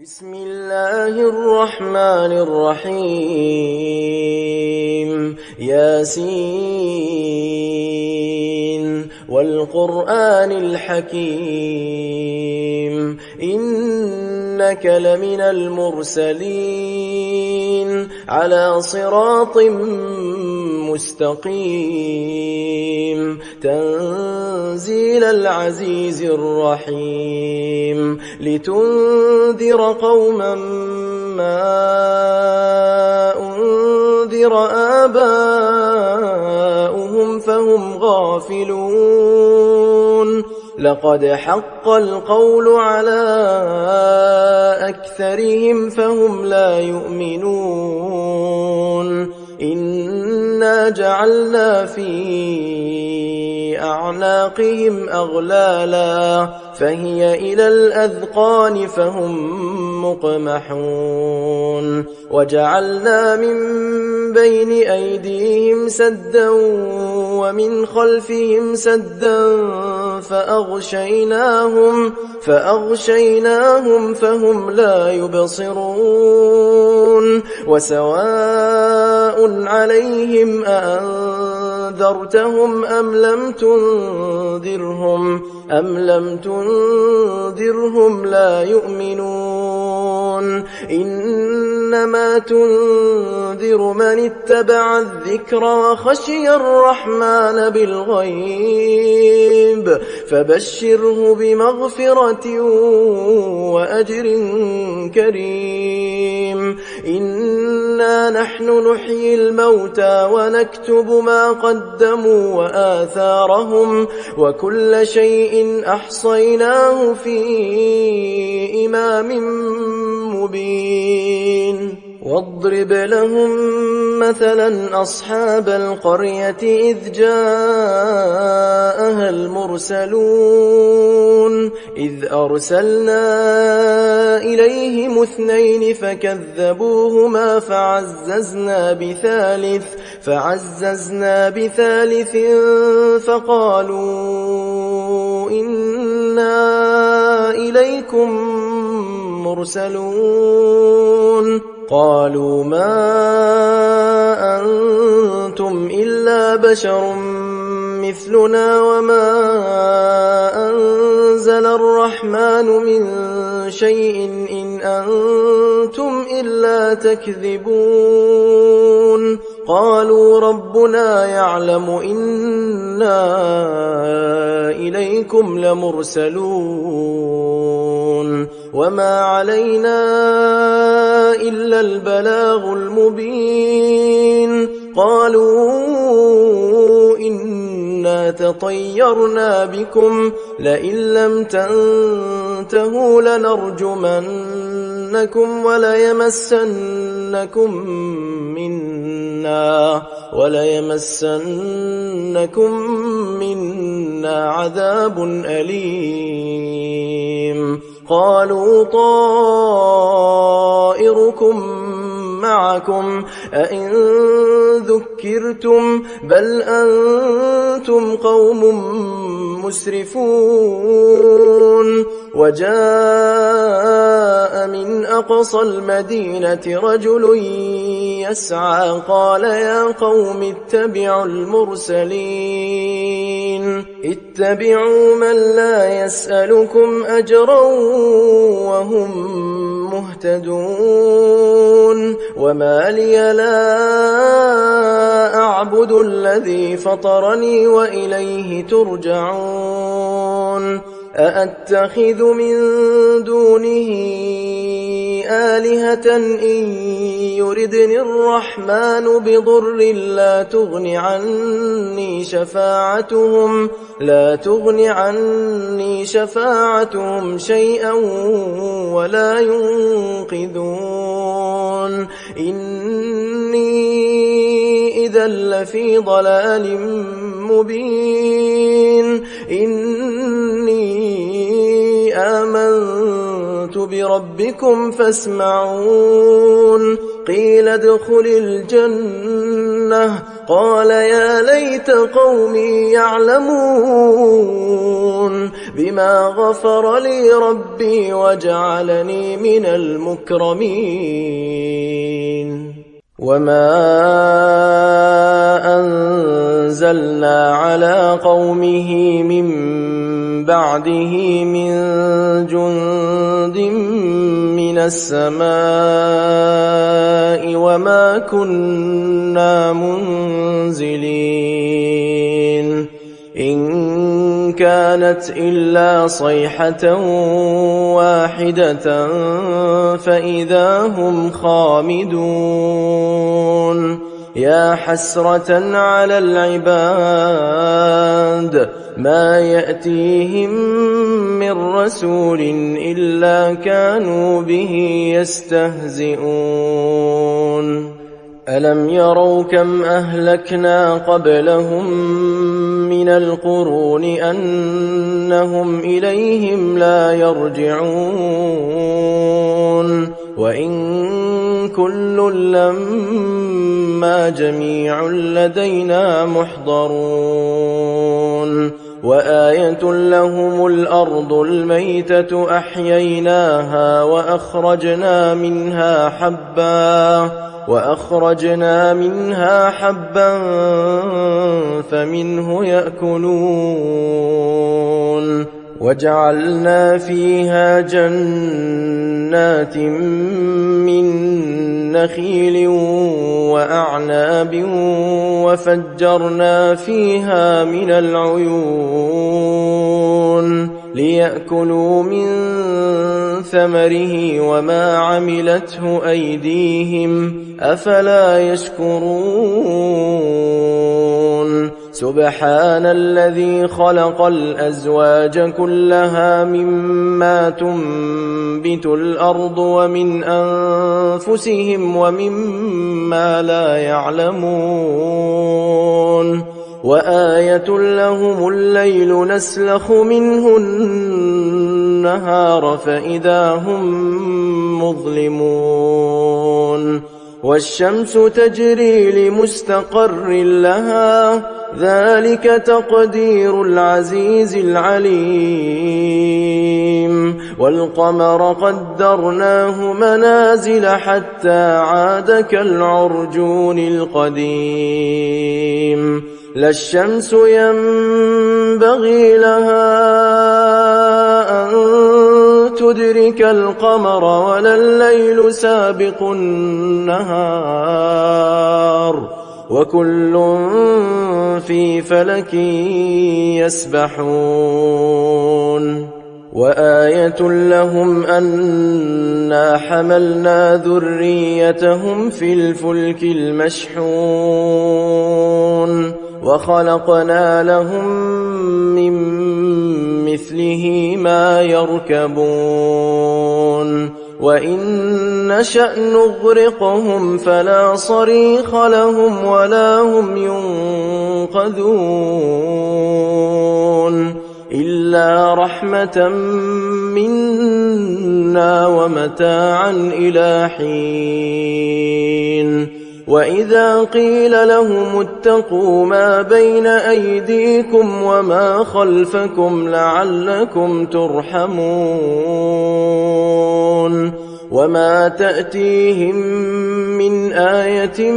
بسم الله الرحمن الرحيم ياسين والقرآن الحكيم إنك لمن المرسلين على صراط مستقيم تنزيل العزيز الرحيم لتنذر قوما ما أنذر آباؤهم فهم غافلون لقد حق القول على أكثرهم فهم لا يؤمنون إنا جعلنا في أعناقهم أغلالا فهي إلى الأذقان فهم مقمحون وجعلنا من بين أيديهم سدا ومن خلفهم سدا فأغشيناهم فهم لا يبصرون وسواء عليهم أأنذرتهم أم لم تنذرهم لا يؤمنون إنما تنذر من اتبع الذكر وخشي الرحمن بالغيب فبشره بمغفرة وأجر كريم إنا نحن نحيي الموتى ونكتب ما قدموا وآثارهم وكل شيء أحصيناه في إمام مبين واضرب لهم مثلا أصحاب القرية إذ جاءها المرسلون إذ أرسلنا إليهم 2 فكذبوهما فعززنا بثالث فقالوا إنا إليكم مرسلون قالوا ما أنتم إلا بشر مثلنا وما أنزل الرحمن من شيء إن أنتم إلا تكذبون قالوا ربنا يعلم إنا إليكم لمرسلون وما علينا إلا البلاغ المبين قالوا إنا تطيرنا بكم لئن لم تنتهوا لنرجمنكم وليمسنكم منا عذاب أليم قالوا طائركم معكم أئن ذكرتم بل أنتم قوم مسرفون وجاء من أقصى المدينة رجل يسعى قال يا قوم اتبعوا المرسلين اتبعوا من لا يسألكم أجرا وهم مهتدون وما لي لا أعبد الذي فطرني وإليه ترجعون أأتخذ من دونه آلهة إن يردني الرحمن بضر لا تغن عني شفاعتهم شيئا ولا ينقذون إني إذا لفي ضلال مبين إني آمنت بربكم فاسمعون قيل ادخل الجنة قال يا ليت قومي يعلمون بما غفر لي ربي وجعلني من المكرمين وما أنزلنا على قومه من بعده من جند من السماء وما كنا منزلين إن كانت إلا صيحة واحدة فإذا هم خامدون يا حسرة على العباد ما يأتيهم من رسول إلا كانوا به يستهزئون ألم يروا كم أهلكنا قبلهم من القرون أنهم إليهم لا يرجعون وإن كل لما جميع لدينا محضرون وآية لهم الأرض الميتة أحييناها وأخرجنا منها حبا فمنه يأكلون وجعلنا فيها جنات من نخيل وأعناب وفجرنا فيها من العيون ليأكلوا من ثمره وما عملته أيديهم أفلا يشكرون سبحان الذي خلق الأزواج كلها مما تنبت الأرض ومن أنفسهم ومما لا يعلمون وآية لهم الليل نسلخ منه النهار فإذا هم مظلمون والشمس تجري لمستقر لها ذلك تقدير العزيز العليم والقمر قدرناه منازل حتى عاد كالعرجون القديم لا الشمس ينبغي لها أن تدرك القمر ولا الليل سابق النهار وكل في فلك يسبحون وآية لهم أنا حملنا ذريتهم في الفلك المشحون وخلقنا لهم من مثله ما يركبون وإن نشأ نغرقهم فلا صريخ لهم ولا هم ينقذون إلا رحمة منا ومتاعا إلى حين وإذا قيل لهم اتقوا ما بين أيديكم وما خلفكم لعلكم ترحمون وما تأتيهم من آية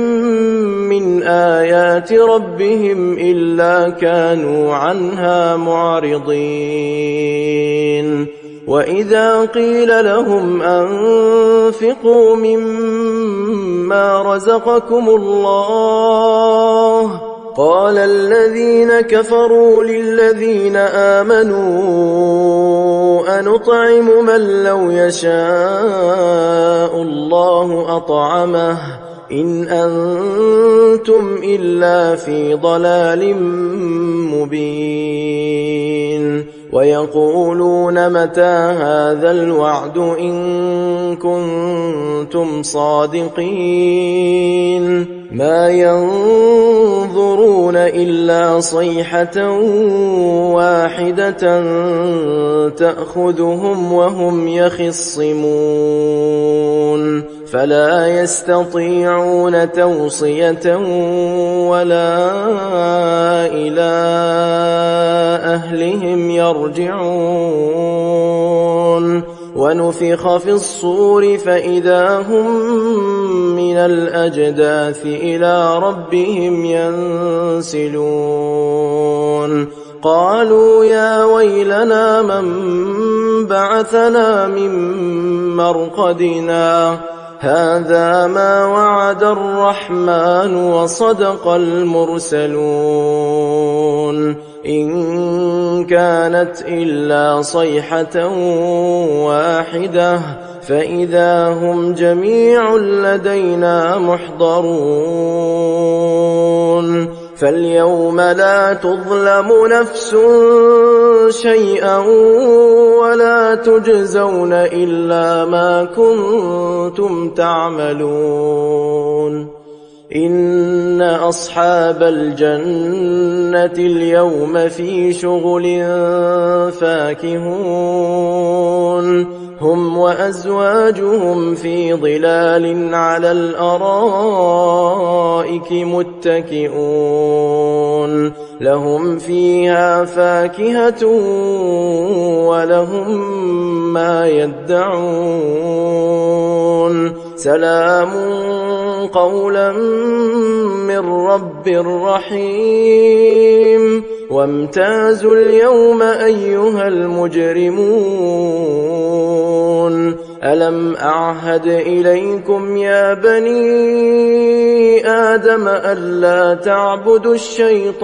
من آيات ربهم إلا كانوا عنها معرضين وإذا قيل لهم أنفقوا مما رزقكم الله قال الذين كفروا للذين آمنوا أنطعم من لو يشاء الله أطعمه إن أنتم إلا في ضلال مبين ويقولون متى هذا الوعد إن كنتم صادقين ما ينظرون إلا صيحة واحدة تأخذهم وهم يخصمون فلا يستطيعون توصية ولا إلى أهلهم يرجعون ونفخ في الصور فإذا هم من الأجداث إلى ربهم ينسلون قالوا يا ويلنا من بعثنا من مرقدنا هذا ما وعد الرحمن وصدق المرسلون إن كانت إلا صيحة واحدة فإذا هم جميع لدينا محضرون فاليوم لا تظلم نفس شيئا ولا تجزون إلا ما كنتم تعملون إن أصحاب الجنة اليوم في شغل فاكهون هم وأزواجهم في ظلال على الأرائك متكئون لهم فيها فاكهة ولهم ما يدعون سلام قولا من رب رحيم وامتازوا اليوم أيها المجرمون ألم أعهد إليكم يا بني آدم ألا تعبدوا الشيطان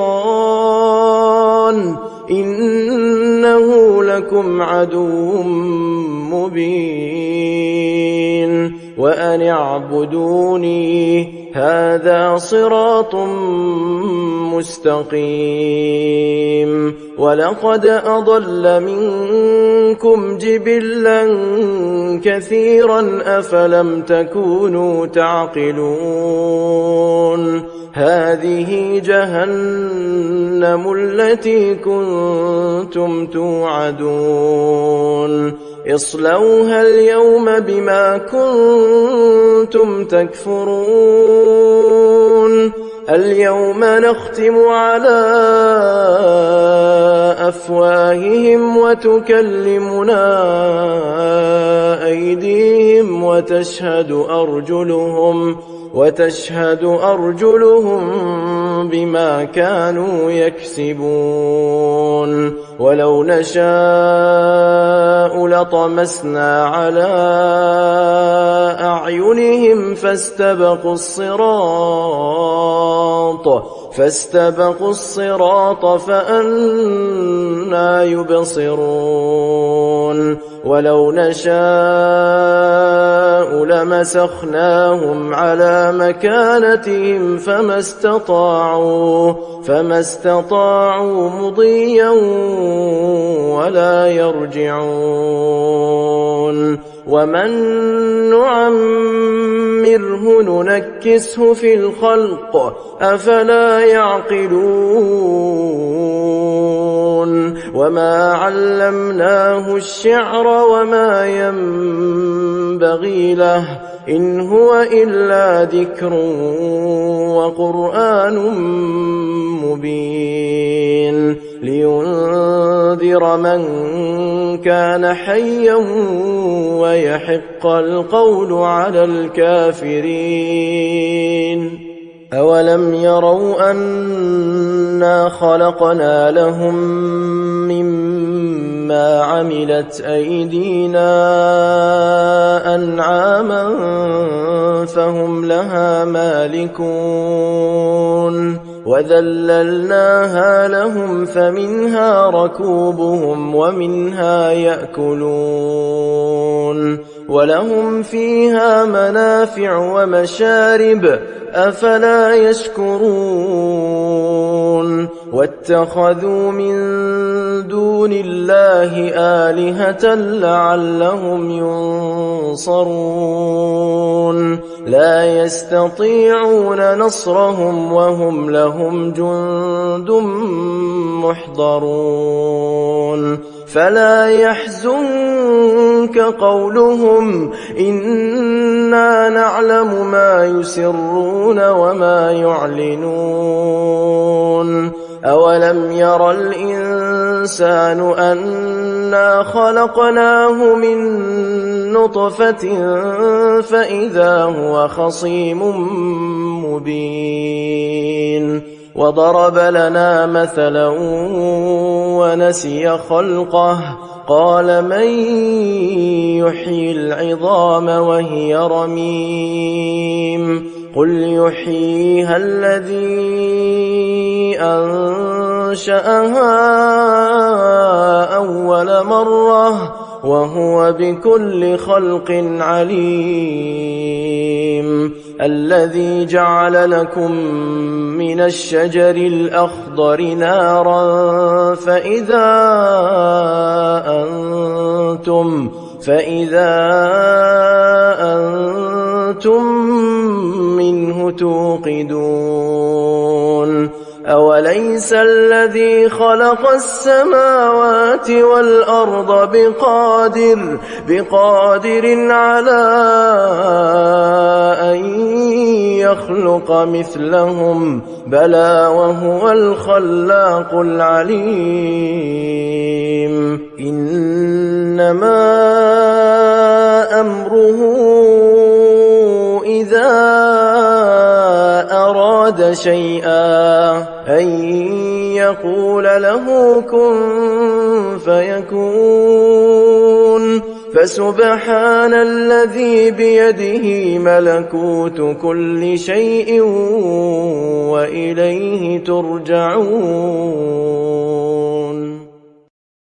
إنه لكم عدو مبين وأن اعبدوني هذا صراط مستقيم ولقد أضل منكم جبلا كثيرا أفلم تكونوا تعقلون هذه جهنم التي كنتم توعدون اصلوها اليوم بما كنتم تكفرون اليوم نختم على أفواههم وتكلمنا أيديهم وتشهد أرجلهم بما كانوا يكسبون ولو نشاء لطمسنا على أعينهم فاستبقوا الصراط فأنى يبصرون ولو نشاء لمسخناهم على مكانتهم فما استطاعوا مضيا ولا يرجعون ومن نعمره ننكسه في الخلق أفلا يعقلون وما علمناه الشعر وما ينبغي له إن هو إلا ذكر وقرآن مبين لينذر من كان حيا ويحق القول على الكافرين أولم يروا أنا خلقنا لهم مما عملت أيدينا أنعاما فهم لها مالكون وذللناها لهم فمنها ركوبهم ومنها يأكلون ولهم فيها منافع ومشارب أفلا يشكرون واتخذوا من دون الله آلهة لعلهم ينصرون لا يستطيعون نصرهم وهم لهم جند محضرون فلا يحزنك قولهم إنا نعلم ما يسرون وما يعلنون أولم ير الإنسان أنا خلقناه من نطفة فإذا هو خصيم مبين وضرب لنا مثلا ونسي خلقه قال من يحيي العظام وهي رميم قل يحييها الذي أنشأها أول مرة وهو بكل خلق عليم الذي جعل لكم من الشجر الأخضر نارا فإذا أنتم منه توقدون أوليس الذي خلق السماوات والأرض بقادر على أن يخلق مثلهم بلى وهو الخلاق العليم إنما أمره إذا أراد شيئا أن يقول له كن فيكون فسبحان الذي بيده ملكوت كل شيء وإليه ترجعون